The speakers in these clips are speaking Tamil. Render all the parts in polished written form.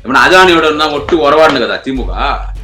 அதானியோட தான் ஒட்டு உறவாடுன்னு கதா திமுக.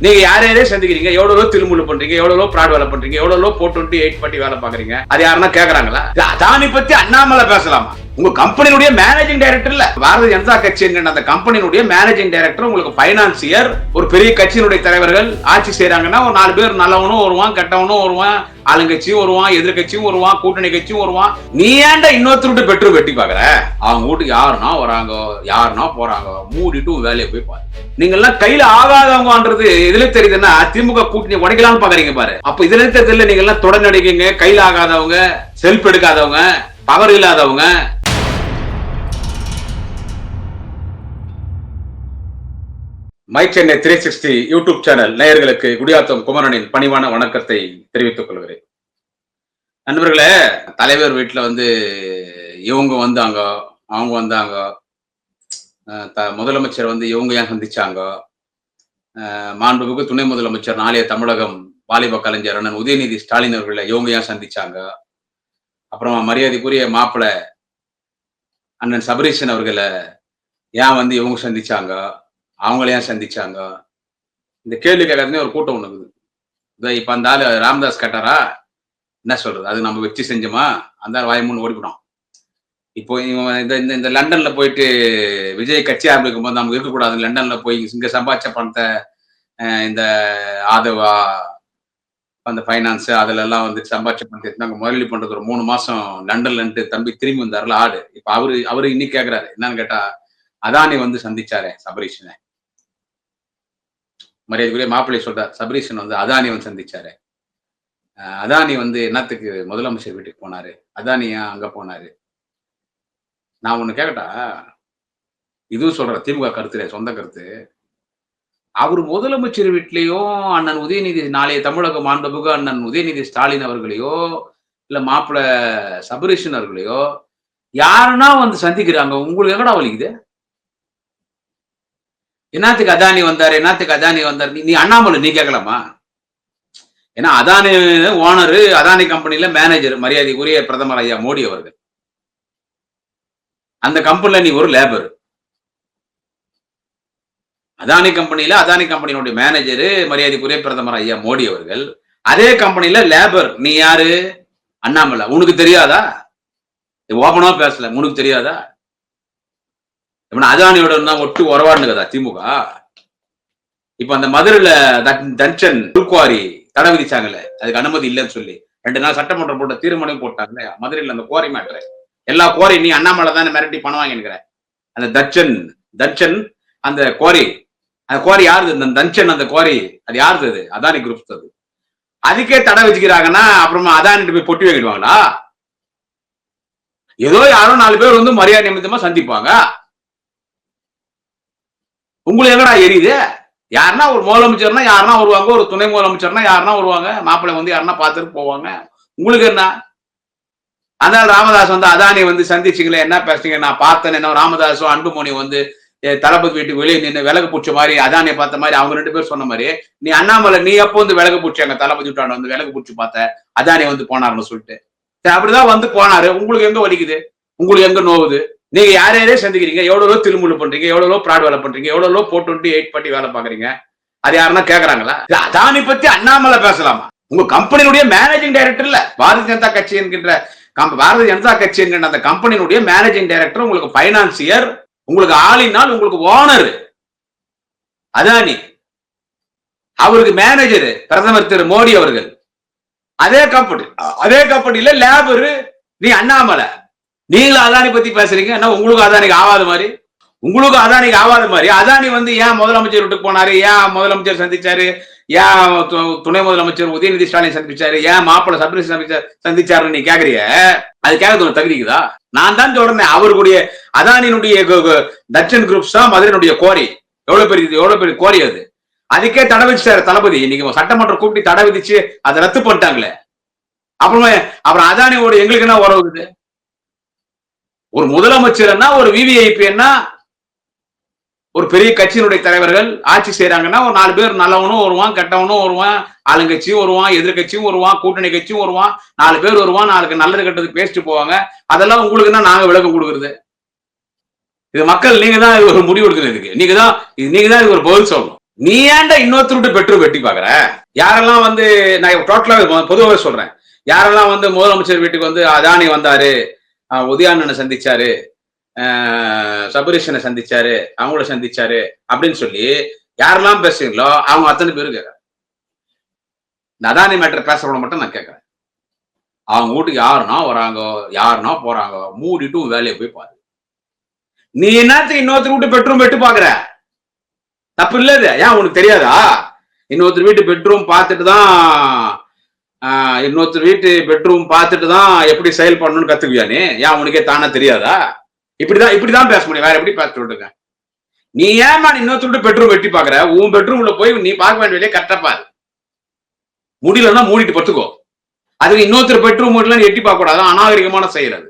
நீங்க யாரையே சந்திக்கிறீங்க, எவ்வளவு திருமுழு பண்றீங்க, எவ்வளவு பிராட் வேலை பண்றீங்க, எவ்வளவு 428 பட்டி வேலை பாக்குறீங்க, அது யாருன்னா கேக்குறாங்களா? அதானி பத்தி அண்ணாமலை பேசலாமா? உங்க கம்பெனியுடைய மேனேஜிங் டைரக்டர் இல்ல, பாரதிய ஜனதா கட்சி என்கிற அந்த கம்பெனியுடைய மேனேஜிங் டைரக்டர், உங்களுக்கு பைனான்சியர், ஒரு பெரிய கட்சியினுடைய தலைவர்கள் ஆட்சி செய்யறாங்கன்னா ஒரு 4 பேர் நல்லவனும் வருவான், கெட்டவனும் வருவான், ஆளுங்கட்சியும் வருவான், எதிர்கட்சியும் வருவான், கூட்டணி கட்சியும் வருவான். நீ ஏன்டா இன்னொருத்தருட்டு பெட்ரோல் வெட்டி பாக்குற? அவங்க வீட்டுக்கு யாருன்னா வராங்க, யாருன்னா போறாங்க, மூடிட்டு வேலையை போய் பாரு. நீங்க எல்லாம் கையில ஆகாதவங்கன்றது இதுல தெரியுதுன்னா திமுக கூட்டணி உடைக்கலாம்னு பாக்குறீங்க பாரு. அப்ப இதுல தெரியல, நீங்க எல்லாம் தொடர்ந்து நடிக்கீங்க, கையில ஆகாதவங்க, செல்ஃப் எடுக்காதவங்க, பவர் இல்லாதவங்க. மை சென்னை 360 யூடியூப் சேனல் நேயர்களுக்கு குடியாத்தம் குமரனின் பணிவான வணக்கத்தை தெரிவித்துக் கொள்கிறேன். நண்பர்களே, தலைவர் வீட்டுல இவங்க வந்தாங்க, அவங்க வந்தாங்க, முதலமைச்சர் இவங்க ஏன் சந்திச்சாங்க, மாண்புமிகு துணை முதலமைச்சர் நாளைய தமிழகம் வாலிப கலைஞர் அண்ணன் உதயநிதி ஸ்டாலின் அவர்களை இவங்க ஏன் சந்திச்சாங்க, அப்புறம் மரியாதைக்குரிய மாப்பிள்ள அண்ணன் சபரீசன் அவர்களை ஏன் இவங்க சந்திச்சாங்க, அவங்கள ஏன் சந்திச்சாங்க, இந்த கேள்வி கேட்கறதுனே ஒரு கூட்டம் ஒண்ணு இருக்குது. இப்ப அந்த ஆளு ராமதாஸ் கேட்டாரா, என்ன சொல்றது, அது நம்ம வச்சு செஞ்சோமா, அந்த வாய்மூன்னு ஓடிவிடும். இப்போ இந்த லண்டன்ல போயிட்டு விஜய் கட்சி ஆரம்பிக்கும் போது நமக்கு இருக்கக்கூடாது, லண்டன்ல போய் இங்க சம்பாதிச்ச பணத்தை இந்த ஆதவா அந்த பைனான்ஸ் அதுல எல்லாம் சம்பாதிச்ச பணத்தை நாங்க முதலீடு பண்றது ஒரு 3 மாசம் லண்டன்ல தம்பி திரும்பி வந்தாருல ஆடு. இப்ப அவரு இன்னைக்கு கேக்குறாரு, என்னன்னு கேட்டா, அதானி சந்திச்சாரே சபரீஷனை, மரியாதைக்குரிய மாப்பிள்ளை சொல்றார், சபரீஷன் அதானி சந்திச்சாரு, அதானி என்னத்துக்கு முதலமைச்சர் வீட்டுக்கு போனாரு, அதானி ஏன் அங்க போனாரு? நான் ஒண்ணு கேக்கட்டா, இதுவும் சொல்றேன், திமுக கருத்துல சொந்த கருத்து. அவர் முதலமைச்சர் வீட்லயும் அண்ணன் உதயநிதி நாளைய தமிழக மாண்புமிகு அண்ணன் உதயநிதி ஸ்டாலின் அவர்களையோ இல்ல மாப்பிள்ள சபரீஷன் அவர்களையோ யாருன்னா சந்திக்கிறாங்க, உங்களுக்கு எங்கடா வலிக்குது? என்னத்துக்கு அதானி வந்தாரு, என்னத்துக்கு அதானி வந்தாரு, நீ அண்ணாமலை நீ கேட்கலாமா? ஏன்னா அதானி ஓனரு, அதானி கம்பெனில மேனேஜர் மரியாதைக்குரிய பிரதமர் ஐயா மோடி அவர்கள். அந்த கம்பெனில நீ ஒரு லேபர். அதானி கம்பெனில அதானி கம்பெனியோட மேனேஜர் மரியாதைக்குரிய பிரதமர் ஐயா மோடி அவர்கள். அதே கம்பெனில லேபர் நீ யாரு? அண்ணாமலை. உனக்கு தெரியாதா? ஓபனா பேசல, உனக்கு தெரியாதா? அதானியோட தான் ஒட்டு உறவாடுன்னு கதா திமுக. இப்ப அந்த மதுரையில தன்சன் துர்குவாரி தடை விதிச்சாங்கல்ல, அதுக்கு அனுமதி இல்லைன்னு சொல்லி 2 நாள் சட்டமன்றம் போட்ட தீர்மானம் போட்டாங்க. மதுரையில் அந்த குவாரி மேட்டர், எல்லா குவாரி நீ அண்ணாமலை தானே மிரட்டி பணம் வாங்கினுக்கிற. அந்த தன்சன் அந்த குவாரி யாருது? அந்த தன்சன் அந்த குவாரி அது யாருது? அது அதானி குரூப்ஸ். அது அதுக்கே தடை வச்சுக்கிறாங்கன்னா அப்புறமா அதானிட்டு போய் பொட்டி வாங்கிடுவாங்களா? ஏதோ யாரோ 4 பேர் மரியாதை நிமித்தமா சந்திப்பாங்க. உங்களுக்கு எங்கடா எரியுது? யாருன்னா ஒரு முதலமைச்சர்னா யாருன்னா வருவாங்க, ஒரு துணை முதலமைச்சர்னா யாருன்னா வருவாங்க, மாப்பிள்ளை யாருன்னா பார்த்துட்டு போவாங்க. உங்களுக்கு என்ன? அதனால ராமதாஸ் அதானி சந்திச்சிங்களே, என்ன பேசுறீங்க, நான் பார்த்தேன். என்ன ராமதாஸும் அன்புமணி தளபதி வீட்டுக்கு வெளியே நின்று விலகு பூச்ச மாதிரி அதானியை பார்த்த மாதிரி அவங்க 2 பேர் சொன்ன மாதிரி, நீ அண்ணாமலை நீ எப்போ விலகு பூச்சாங்க தளபதி வீட்டாண்ட விலகு பூச்சி பார்த்த அதானி போனாருன்னு சொல்லிட்டு. அப்படிதான் போனாரு. உங்களுக்கு எங்க வலிக்குது? உங்களுக்கு எங்க நோவுது? நீங்க யாரையே சந்திக்கிறீங்க, எவ்வளவு திருமுழு பண்றீங்க, எவ்வளவு பிராட் வேலை பண்றீங்க, எவ்வளவு 428 பட்டி வேலை பாக்குறீங்க, அது யாருன்னா கேக்குறாங்களா? அதானி பத்தி அண்ணாமலை பேசலாமா? உங்க கம்பெனியுடைய மேனேஜிங் டைரக்டர் இல்ல, பாரதிய ஜனதா கட்சி என்கின்ற பாரதிய ஜனதா கட்சி என்கின்ற அந்த கம்பெனியுடைய மேனேஜிங் டைரக்டர், உங்களுக்கு பைனான்சியர், உங்களுக்கு ஆளினால், உங்களுக்கு ஓனர் அதானி, அவருக்கு மேனேஜர் பிரதமர் திரு மோடி அவர்கள். அதே கம்பெனில லேபர் நீ அண்ணாமலை. நீங்களும் அதானி பத்தி பேசுறீங்க, உங்களுக்கு அதானிக்கு ஆவாத மாதிரி, அதானி ஏன் முதலமைச்சர் வீட்டுக்கு போனாரு, ஏன் முதலமைச்சர் சந்திச்சாரு, ஏன் துணை முதலமைச்சர் உதயநிதி ஸ்டாலின் சந்திச்சாரு, ஏன் மாப்பிள்ள சபரீஷன் சந்திச்சாருன்னு நீ கேக்குறீங்க. அது கேட்கறது தகுதிக்குதா? நான் தான் சொல்றேன், அவருடைய அதானியினுடைய தட்சன் குரூப்ஸ் தான் மதுரையினுடைய கோரி. எவ்வளவு பெரிய கோரி அது. அதுக்கே தடை வச்சுட்டாரு தளபதி. இன்னைக்கு சட்டமன்றம் கூப்பிட்டு தடை விதிச்சு அதை ரத்து பண்ணிட்டாங்களே. அப்புறம் அதானியோட எங்களுக்கு என்ன உறவுது? ஒரு முதலமைச்சர் ஒரு விவிஐபி, ஒரு பெரிய கட்சியினுடைய தலைவர்கள் ஆட்சி செய்யறாங்கன்னா ஒரு 4 பேர் நல்லவனும் வருவான், கெட்டவனும் வருவான், ஆளுங்கட்சியும் வருவான், எதிர்கட்சியும் வருவான், கூட்டணி கட்சியும் வருவான், 4 பேர் வருவான், 4 நல்லது கெட்டது பேசிட்டு போவாங்க. அதெல்லாம் உங்களுக்கு நாங்க விளக்கம் கொடுக்கறது. இது மக்கள் நீங்க தான் ஒரு முடிவு எடுக்கணும். இதுக்கு நீங்க தான் இது ஒரு பதில் சொல்லணும். நீ ஏன்டா இன்னொருத்தர் விட்டு பெட்ரூம் வெட்டி பாக்குற? யாரெல்லாம் வந்து நான் டோட்டலா பொதுவாக சொல்றேன். யாரெல்லாம் வந்து முதலமைச்சர் வீட்டுக்கு வந்து அதானி வந்தாரு, உதயானனை சந்திச்சாரு, சபரீஷனை சந்திச்சாரு, அவங்கள சந்திச்சாரு அப்படின்னு சொல்லி யாரெல்லாம் பேசுறீங்களோ அவங்க அத்தனை பேரும் கேட்கறேன். அதானி மேட்டர் பேசுறவங்க மட்டும் நான் கேட்கறேன். அவங்க வீட்டுக்கு யாருன்னா வராங்க, யாருன்னா போறாங்க, மூடிட்டு வேலையை போய் பாரு. நீ என்னத்துக்கு இன்னொருத்தர் வீட்டு பெட்ரூம் வெட்டு பாக்குற? தப்பு இல்ல இது. ஏன் உனக்கு தெரியாதா? இன்னொருத்தர் வீட்டு பெட்ரூம் பார்த்துட்டு தான் எப்படி செயல் பண்ணணும்னு கத்துக்குவியா நீ? ஏன் உனக்கே தானா தெரியாதா? இப்படிதான் பேச முடியும். வேற எப்படி பேச சொல்லுங்க? நீ ஏமா இன்னொருத்தர் வீட்டு பெட்ரூம் வெட்டி பாக்குற? உன் பெட்ரூம்ல போய் நீ பார்க்க வேண்டிய வேலையை கரெக்டா பாரு. முடியலன்னா மூடிட்டு பத்துக்கோ. அதுக்கு இன்னொருத்தர் பெட்ரூம் எட்டி பார்க்க கூடாது. அநாகரிகமான செயல் அது.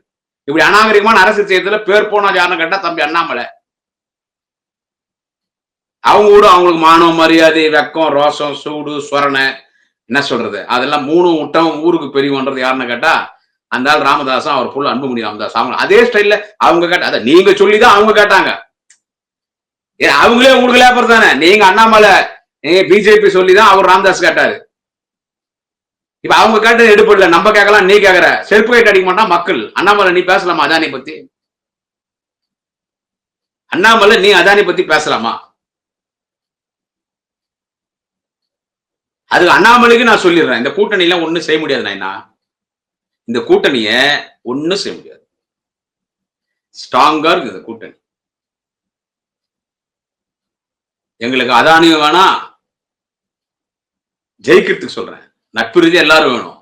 இப்படி அநாகரிகமான அரசு செய்யறதுல பேர் போனா யாருன்னு கேட்டா தம்பி அண்ணாமலை. அவங்க கூட அவங்களுக்கு மானம், மரியாதை, வெக்கம், ரோசம், சூடு, சொரணை, என்ன சொல்றது, அதெல்லாம் மூணு விட்டம் ஊருக்கு பெரியவன்றது யாருன்னு கேட்டா அந்த ஆள் ராமதாசன், அவர் புள்ள அன்புமணி ராமதாஸ். அவங்க அதே ஸ்டைல்ல அவங்க கேட்ட, அதை நீங்க சொல்லிதான் அவங்க கேட்டாங்க. அவங்களே உங்களுக்கு லேப்பர் தானே. நீங்க அண்ணாமலை பிஜேபி சொல்லிதான் அவர் ராமதாஸ் கேட்டாரு. இப்ப அவங்க கேட்டு எடுப்படல, நம்ம கேட்கலாம், நீ கேட்கற. செருப்பு கைட்டு அடிக்க மாட்டான் மக்கள். அண்ணாமலை நீ பேசலாமா அதானி பத்தி? அண்ணாமலை நீ அதானி பத்தி பேசலாமா? அது அண்ணாமலைக்கு நான் சொல்லிடுறேன், இந்த கூட்டணியில ஒண்ணும் செய்ய முடியாது. நான் இந்த கூட்டணிய ஒண்ணும் செய்ய முடியாது. ஸ்ட்ராங்கா இருக்கு இந்த கூட்டணி. எங்களுக்கு அதானியும் வேணாம், ஜெயிக்கிறதுக்கு சொல்றேன், நட்பு ரீதி எல்லாரும் வேணும்.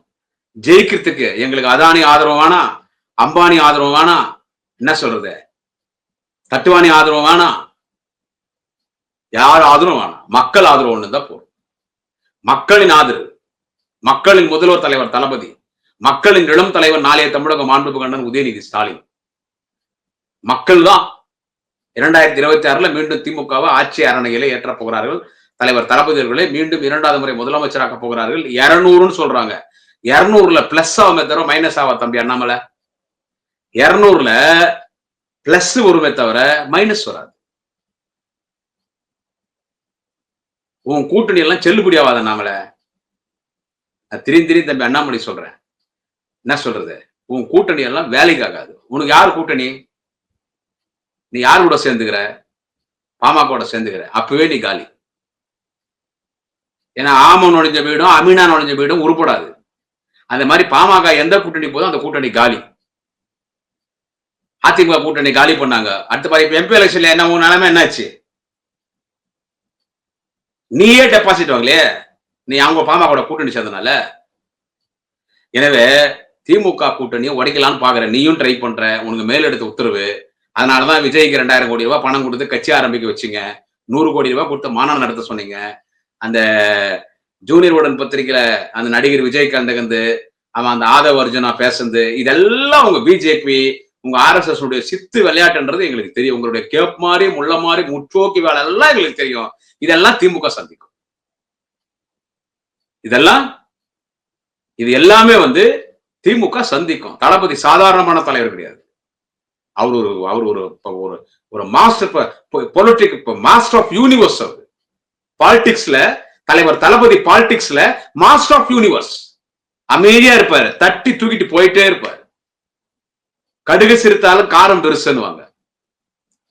ஜெயிக்கிறதுக்கு எங்களுக்கு அதானி ஆதரவு வேணாம், அம்பானி ஆதரவு வேணாம், என்ன சொல்றது, தட்டுவானி ஆதரவு வேணாம், யார் ஆதரவு வேணாம், மக்கள் ஆதரவு ஒண்ணு தான் போறோம். மக்களின் ஆதரவு, மக்களின் முதல்வர் தலைவர் தளபதி, மக்களின் இளம் தலைவர் நாளைய தமிழக மாண்புமிகு அண்ணன் உதயநிதி ஸ்டாலின். மக்கள் தான் 2026 மீண்டும் திமுகவை ஆட்சி அரணையிலே ஏற்ற போகிறார்கள். தலைவர் தளபதி அவர்களை மீண்டும் 2வது முறை முதலமைச்சராக்க போகிறார்கள். 200 சொல்றாங்க. 200 பிளஸ் ஆகுமே தவிர மைனஸ் ஆவா தம்பி அண்ணாமலை? 200 பிளஸ் வருமே தவிர மைனஸ் வராது. உன் கூட்டணி எல்லாம் செல்லுபடி ஆகாத அண்ணாமலை. திடீர் தம்பி அண்ணாமலை சொல்றேன், என்ன சொல்றது, உன் கூட்டணி எல்லாம் வேலைக்கு ஆகாது. உனக்கு யார் கூட்டணி? நீ யார் கூட சேர்ந்துக்கிற? பாமக சேர்ந்துக்கிற, அப்பவே நீ காலி. ஏன்னா ஆம நுழைஞ்ச வீடும் அமீனா நுழைஞ்ச வீடும் உருப்படாது. அந்த மாதிரி பாமக எந்த கூட்டணி போதும் அந்த கூட்டணி காலி. அதிமுக கூட்டணி காலி பண்ணாங்க. அடுத்த எம்பி எலெக்ஷன்ல என்ன உன் நிலைமை என்னாச்சு? நீயே டெபாசிட் வாங்கலையே, நீ அவங்க பாமக கூட்டணி சேர்ந்தனால. எனவே திமுக கூட்டணியை உடைக்கலான்னு பாக்குற, நீயும் ட்ரை பண்ற, உனக்கு மேலெடுத்த உத்தரவு. அதனாலதான் விஜய்க்கு 2000 கோடி ரூபாய் பணம் கொடுத்து கட்சி ஆரம்பிக்க வச்சுங்க. 100 கோடி ரூபாய் கொடுத்து மாநாடு நடத்த சொன்னீங்க. அந்த ஜூனியர் உடன் பத்திரிகையில அந்த நடிகர் விஜயகாந்த் அவன் அந்த ஆதவ அர்ஜுனா பேசுறது, இதெல்லாம் உங்க பிஜேபி, உங்க RSS உடைய சித்து விளையாட்டுன்றது எங்களுக்கு தெரியும். உங்களுடைய கேப் மாதிரி முள்ள மாதிரி முற்றோக்கி வேலை எல்லாம் எங்களுக்கு தெரியும். இதெல்லாம் திமுக சந்திக்கும். இது எல்லாமே வந்து திமுக சந்திக்கும். தளபதி சாதாரணமான தலைவர் கிடையாது. அவர் ஒரு master politic master of universe. அவர் பாலிடிக்ஸ்ல தலைவர் தளபதி, பாலிடிக்ஸ்ல மாஸ்டர் ஆஃப் யூனிவர்ஸ். அமைதியா இருப்பாரு, தட்டி தூக்கிட்டு போயிட்டே இருப்பாரு. கடுகு சிரித்தாலும் காரம் பெருசுன்னுவாங்க.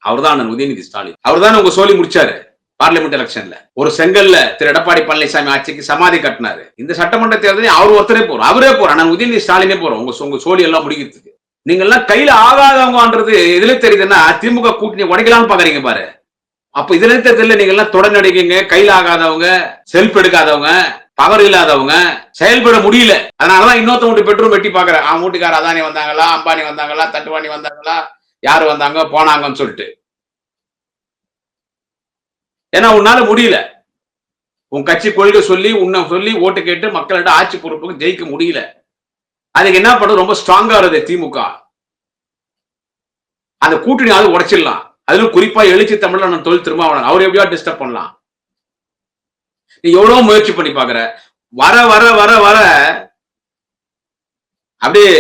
அவர்தான் உதயநிதி ஸ்டாலின். அவர்தான் உங்க சோலி முடிச்சாரு பார்லிமெண்ட் எலெக்ஷன்ல. ஒரு செங்கல்ல திரு எடப்பாடி பழனிசாமி ஆட்சிக்கு சமாதி கட்டினாரு. இந்த சட்டமன்ற தேர்தலில் அவர் ஒருத்தரே போறோம், அவரே போறோம், நான் உதயநிதி ஸ்டாலினே போறோம் உங்க சோழி எல்லாம் முடிக்கிறதுக்கு. நீங்க எல்லாம் கையில ஆகாதவங்கன்றது எதுல தெரியுதுன்னா திமுக கூட்டணி உடைக்கலாம்னு பாக்குறீங்க பாரு. அப்ப இதுல தெரியல, நீங்க எல்லாம் தொடர்ந்து அடிக்கீங்க. கையில ஆகாதவங்க, செல்ஃப் எடுக்காதவங்க, பவர் இல்லாதவங்க, செயல்பட முடியல. அதனாலதான் இன்னொருத்தவங்க பெட்ரூம் வெட்டி பாக்குறேன். அவன் வீட்டுக்கார அதானி வந்தாங்களா, அம்பானி வந்தாங்களா, தட்டுவானி வந்தாங்களா, யாரு வந்தாங்க போனாங்கன்னு சொல்லிட்டு. ஏன்னா உன்னால முடியல. உன் கட்சி கொள்கை சொல்லி உன்னை சொல்லி ஓட்டு கேட்டு மக்களிடம் ஆட்சி பொறுப்புக்கு ஜெயிக்க முடியல. அதுக்கு என்ன பண்ணும், ரொம்ப ஸ்ட்ராங்கா வருது திமுக. அந்த கூட்டணி அது உடைச்சிடலாம். அதுல குறிப்பா எழுச்சி தமிழ்ல தொழில் திருமாவளவன் அவர் எப்படியா டிஸ்டர்ப் பண்ணலாம். நீ எவ்வளவு முயற்சி பண்ணி பாக்குற. வர வர வர வர அப்படியே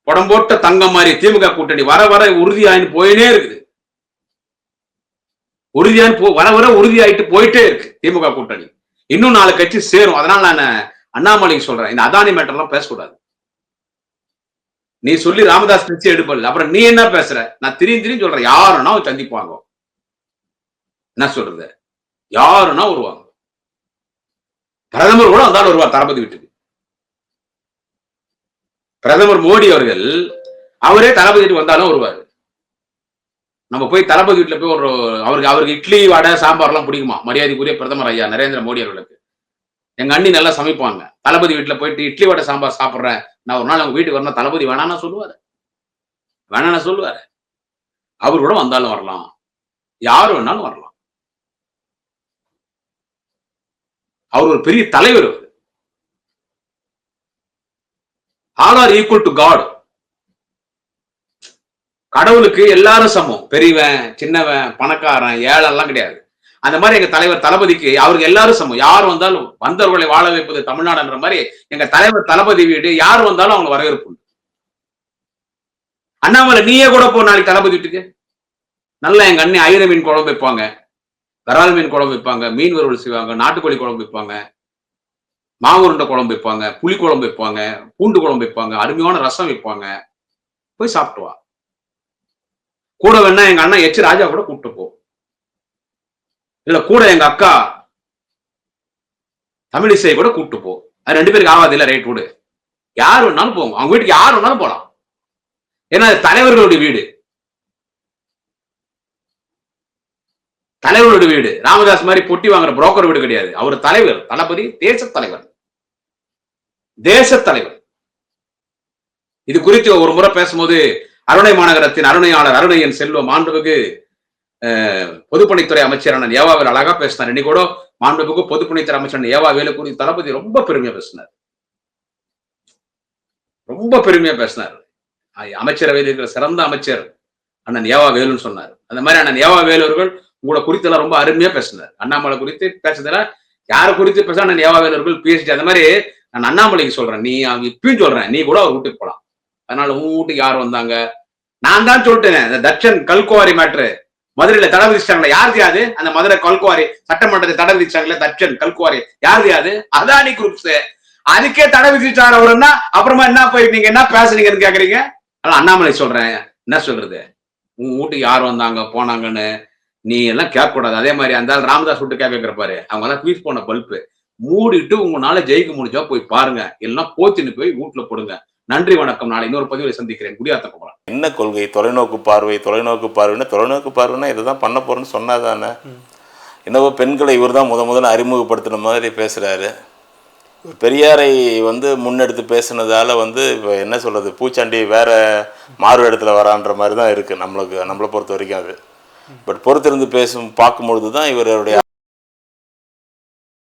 படம் போட்ட தங்கம் மாதிரி திமுக கூட்டணி வர வர உறுதியாயின்னு போயினே இருக்குது. உறுதியான வர வர உறுதியாயிட்டு போயிட்டே இருக்கு திமுக கூட்டணி. இன்னும் 4 கட்சி சேரும். அதனால நான் அண்ணாமலைக்கு சொல்றேன், இந்த அதானி மேட்டர்லாம் பேசக்கூடாது. நீ சொல்லி ராமதாஸ் கட்சி எடுப்பல, அப்புறம் நீ என்ன பேசுற? நான் திடீர்னு சொல்றேன், யாருன்னா சந்திப்பாங்க. என்ன சொல்றது? யாருன்னா வருவாங்க. பிரதமர் கூட வந்தாலும் வருவார் தளபதி வீட்டுக்கு. பிரதமர் மோடி அவர்கள் அவரே தளபதி வீட்டுக்கு வந்தாலும் வருவார். நம்ம போய் தளபதி வீட்டுல போய் ஒரு அவருக்கு இட்லி வடை சாம்பார் எல்லாம் பிடிக்குமா? மரியாதைக்குரிய பிரதமர் ஐயா நரேந்திர மோடி அவர்களுக்கு. எங்க அண்ணி நல்லா சமைப்பாங்க. தளபதி வீட்டுல போயிட்டு இட்லி வடை சாம்பார் சாப்பிடுறேன், நான் ஒரு நாள் அவங்க வீட்டுக்கு வரணும், தளபதி வேணான்னு சொல்லுவாரு. வேணான்னு சொல்லுவாரு. அவர் கூட வந்தாலும் வரலாம், யாரு வேணாலும் வரலாம். அவர் ஒரு பெரிய தலைவர். All are equal to God. கடவுளுக்கு எல்லாரும் சமம். பெரியவன், சின்னவன், பணக்காரன், ஏழை எல்லாம் கிடையாது. அந்த மாதிரி எங்க தலைவர் தளபதிக்கு அவருக்கு எல்லாரும் சமம். யார் வந்தாலும் வந்தவர்களை வாழ வைப்பது தமிழ்நாடுன்ற மாதிரி எங்க தலைவர் தளபதி வீடு யார் வந்தாலும் அவங்க வரவேற்பு. அண்ணாமலை நீயே கூட போ நாளைக்கு தளபதி வீட்டுக்கு. நல்லா எங்க அண்ணி ஐர மீன் குழம்பு வைப்பாங்க, விரால் மீன் குழம்பு வைப்பாங்க, மீன் வறுவல் செய்வாங்க, நாட்டுக்கோழி குழம்பு வைப்பாங்க, மாவுருண்டை குழம்பு வைப்பாங்க, புளி குழம்பு வைப்பாங்க, பூண்டு குழம்பு வைப்பாங்க, அருமையான ரசம் வைப்பாங்க. போய் சாப்பிட்டு வா. கூட வேணா எங்க அண்ணன் எச் ராஜா கூட கூப்பிட்டு போ. இல்ல கூட எங்க அக்கா தமிழிசை கூட கூப்பிட்டு போ. அது 2 பேருக்கு ஆகாது இல்ல, ரைட் விடு. யார் வேணாலும் போங்க, அவங்க வீட்டுக்கு யார் வேணாலும் போலாம். ஏன்னா தலைவர்களுடைய வீடு, தலைவர்களுடைய வீடு. ராமதாஸ் மாதிரி பொட்டி வாங்குற புரோக்கர் வீடு கிடையாது. அவர் தலைவர், தளபதி, தேச தலைவர், தேச தலைவர். இது குறித்து ஒரு முறை பேசும்போது அருணை மாநகரத்தின் அருணையாளர் அருணையன் செல்வம் மாண்புமிகு பொதுப்பணித்துறை அமைச்சர் அண்ணன் ஏவாவேல் அழகா பேசினார். இன்னைக்கு கூட மாண்புமிகு பொதுப்பணித்துறை அமைச்சர் ஏவாவேலு குறித்து தளபதி ரொம்ப பெருமையா பேசினார். ரொம்ப பெருமையா பேசினார். அமைச்சரவையில் இருக்கிற சிறந்த அமைச்சர் அண்ணன் ஏவாவேலுன்னு சொன்னார். அந்த மாதிரி அண்ணன் ஏவாவேலு அவர்கள் உங்களை குறித்து எல்லாம் ரொம்ப அருமையா பேசினார். அண்ணாமலை குறித்து பேசுறதுல யாரை குறித்து பேச அண்ணன் ஏவாவேலு அவர்கள் பேசிட்டு, அந்த மாதிரி நான் அண்ணாமலைக்கு சொல்றேன், நீ இப்பயும் சொல்றேன், நீ கூட அவர் வீட்டுக்கு போலாம். அதனால உன் வீட்டுக்கு யார் வந்தாங்க? நான் தான் சொல்லிட்டேன், இந்த தட்சன் கல்குவாரி மேட்ரு மதுரையில தடை விதிச்சாங்களே, யாரு யாது? அந்த மதுரை கல்குவாரி சட்டமன்றத்தை தடை விதிச்சாங்களே, தட்சன் கல்குவாரி யாரு யாது? அதானி குரூப்ஸ். அதுக்கே தடை விதிச்சாரு அவருன்னா அப்புறமா என்ன போய் நீங்க என்ன பேசுறீங்கன்னு கேக்குறீங்க. ஆனா அண்ணாமலை சொல்றேன், என்ன சொல்றது, உங்க வீட்டுக்கு யார் வந்தாங்க போனாங்கன்னு நீ எல்லாம் கேட்க கூடாது. அதே மாதிரி அந்த ராமதாஸ் வீட்டு கேட்க பாரு, அவங்க எல்லாம் பீஸ் போன பல்பு மூடிட்டு உங்களால ஜெயிக்க முடிஞ்சா போய் பாருங்க, எல்லாம் போத்தின்னு போய் வீட்டுல போடுங்க. நன்றி வணக்கம். நாளை இன்னொரு பதிவில் சந்திக்கிறேன். குடியாத்த குமரன். என்ன கொள்கை? தொலைநோக்கு பார்வை. தொலைநோக்கு பார்வைன்னா இதுதான் பண்ண போறேன்னு சொன்னாதானே. என்னவோ பெண்களை இவர் தான் முதல்ல அறிமுகப்படுத்தின மாதிரி பேசுறாரு. பெரியாரை முன்னெடுத்து பேசுனதால இப்போ என்ன சொல்றது, பூச்சாண்டி வேற மாறு இடத்துல வரான்ற மாதிரி தான் இருக்கு நம்மளை பொறுத்த வரைக்கும். அது பட் பொறுத்திருந்து பார்க்கும்பொழுது தான் இவருடைய